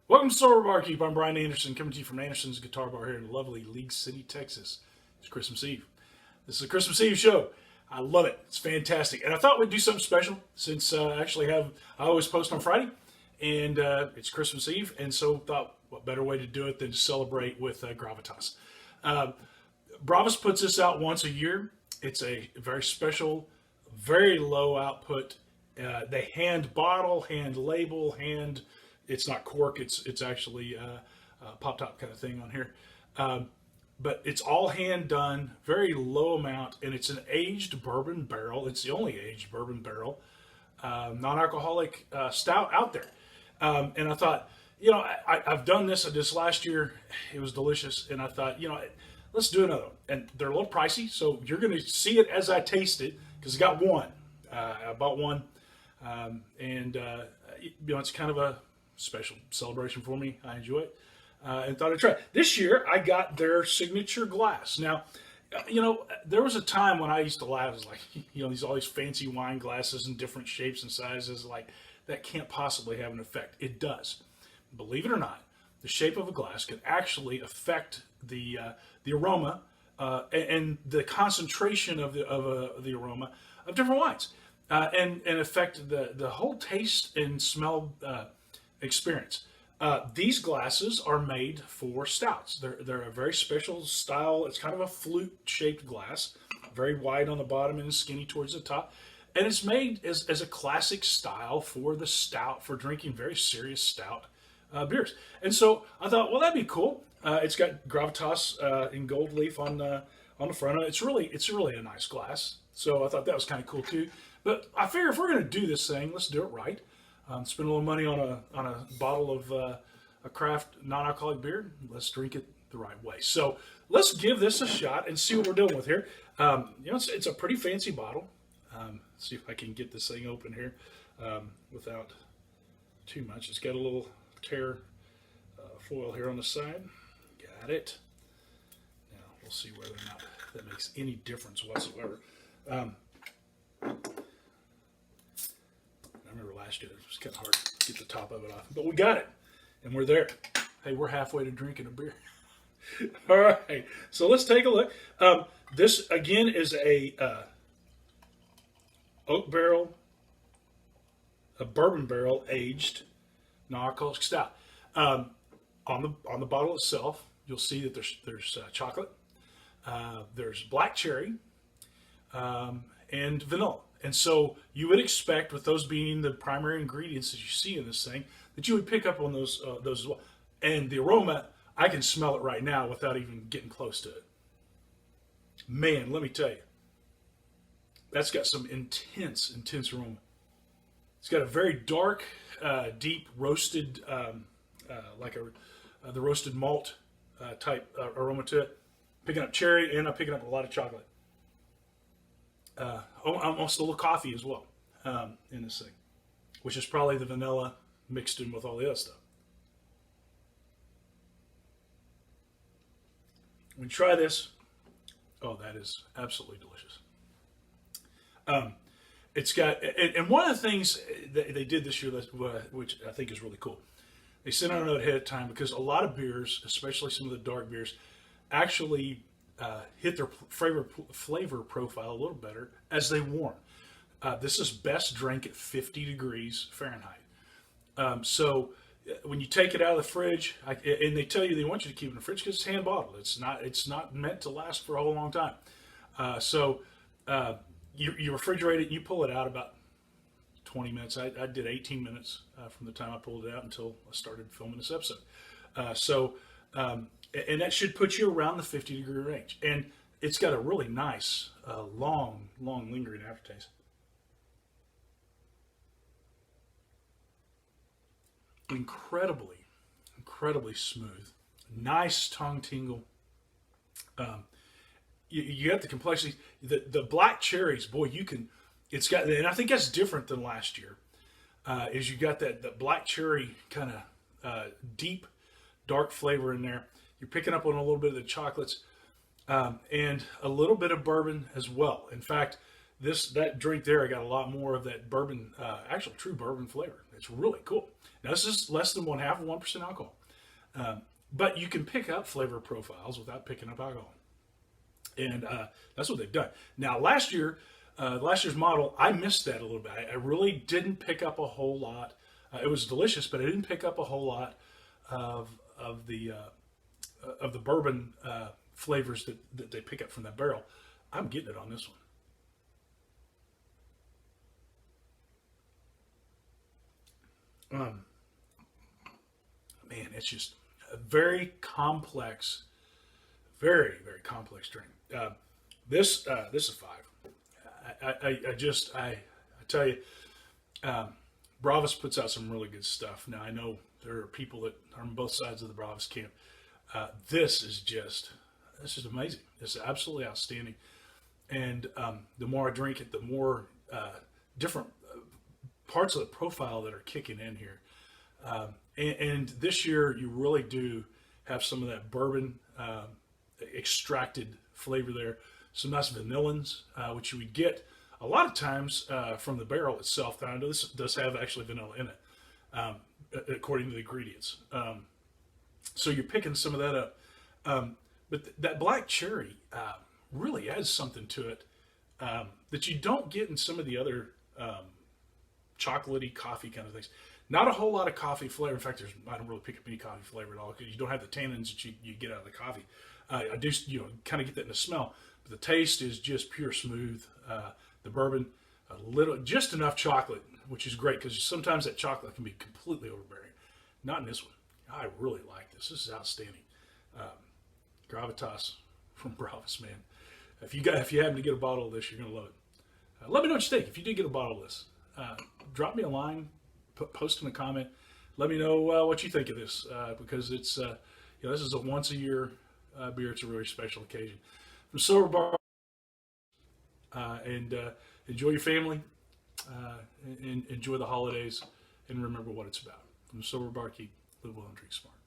Welcome to Sober Barkeep. I'm Brian Anderson, coming to you from Anderson's Guitar Bar here in lovely League City, Texas. It's Christmas Eve. This is a Christmas Eve show. I love it. It's fantastic. And I thought we'd do something special since I always post on Friday, and it's Christmas Eve, and so thought what better way to do it than to celebrate with Gravitas. Bravus puts this out once a year. It's a very special, very low output. They hand bottle, hand label, it's not cork, it's actually a pop top kind of thing on here. But it's all hand done, very low amount, and it's an aged bourbon barrel. It's the only aged bourbon barrel, non-alcoholic stout out there. And I thought, I've done this. I did this last year. It was delicious. And I thought, let's do another one. And they're a little pricey, so you're going to see it as I taste it, because I got one. I bought one. It's kind of a special celebration for me. I enjoy it. And thought I'd try it. This year, I got their signature glass. Now, there was a time when I used to laugh. It was like, all these fancy wine glasses in different shapes and sizes, like, that can't possibly have an effect. It does. Believe it or not, the shape of a glass can actually affect the aroma and the concentration of the aroma of different wines, and affect the whole taste and smell experience. These glasses are made for stouts. They're a very special style. It's kind of a flute-shaped glass, very wide on the bottom and skinny towards the top. And it's made as a classic style for the stout, for drinking very serious stout beers. And so I thought, well, that'd be cool. It's got Gravitas in gold leaf on the front. It's really a nice glass. So I thought that was kind of cool too. But I figure if we're going to do this thing, let's do it right. Spend a little money on a bottle of a craft non-alcoholic beer. Let's drink it the right way. So let's give this a shot and see what we're dealing with here. It's a pretty fancy bottle. See if I can get this thing open here without too much. It's got a little tear foil here on the side. Got it. Now we'll see whether or not that makes any difference whatsoever. I remember last year it was kind of hard to get the top of it off, but we got it, and we're there. Hey, we're halfway to drinking a beer. All right, so let's take a look. This again is a oak barrel, a bourbon barrel aged non-alcoholic stout. On the bottle itself, you'll see that there's chocolate, there's black cherry, and vanilla. And so you would expect, with those being the primary ingredients that you see in this thing, that you would pick up on those as well. And the aroma, I can smell it right now without even getting close to it. Man, let me tell you, that's got some intense aroma. It's got a very dark, deep roasted, the roasted malt type aroma to it. Picking up cherry, and I'm picking up a lot of chocolate. Almost a little coffee as well in this thing, which is probably the vanilla mixed in with all the other stuff. When you try this, that is absolutely delicious. It's got, and one of the things that they did this year, which I think is really cool, they sent out a note ahead of time, because a lot of beers, especially some of the dark beers, actually hit their flavor profile a little better as they warm. This is best drank at 50 degrees Fahrenheit. So when you take it out of the fridge, and they tell you they want you to keep it in the fridge because it's hand bottled. It's not meant to last for a whole long time. You refrigerate it, you pull it out about 20 minutes. I did 18 minutes from the time I pulled it out until I started filming this episode. And that should put you around the 50 degree range. And it's got a really nice, long lingering aftertaste. Incredibly smooth. Nice tongue tingle. You got the complexity. The black cherries, boy, it's got, and I think that's different than last year, is you got that black cherry kind of deep, dark flavor in there. You're picking up on a little bit of the chocolates, and a little bit of bourbon as well. In fact, that drink there, I got a lot more of that bourbon, actual true bourbon flavor. It's really cool. Now this is less than 1/2 of 1% alcohol, but you can pick up flavor profiles without picking up alcohol, and that's what they've done. Now last year's model, I missed that a little bit. I really didn't pick up a whole lot. It was delicious, but I didn't pick up a whole lot of the bourbon flavors that they pick up from that barrel. I'm getting it on this one. Man, it's just a very complex, very complex drink. This is 5. I tell you, Bravus puts out some really good stuff. Now I know there are people that are on both sides of the Bravus camp. This is just amazing. It's absolutely outstanding. And the more I drink it, the more different parts of the profile that are kicking in here. And this year, you really do have some of that bourbon extracted flavor there. Some nice vanillins, which you would get a lot of times from the barrel itself. Now, I know this does have actually vanilla in it, according to the ingredients. So you're picking some of that up. But that black cherry really adds something to it that you don't get in some of the other chocolatey coffee kind of things. Not a whole lot of coffee flavor. In fact, I don't really pick up any coffee flavor at all because you don't have the tannins that you get out of the coffee. I do, kind of get that in the smell. But the taste is just pure smooth. The bourbon, just enough chocolate, which is great because sometimes that chocolate can be completely overbearing. Not in this one. I really like this. This is outstanding. Gravitas from Bravus, man. If you happen to get a bottle of this, you're gonna love it. Let me know what you think. If you did get a bottle of this, drop me a line, post in a comment. Let me know what you think of this because it's this is a once a year beer. It's a really special occasion. From Sober Bar, and enjoy your family, and enjoy the holidays, and remember what it's about. From Sober Barkeep, live well and drink smart.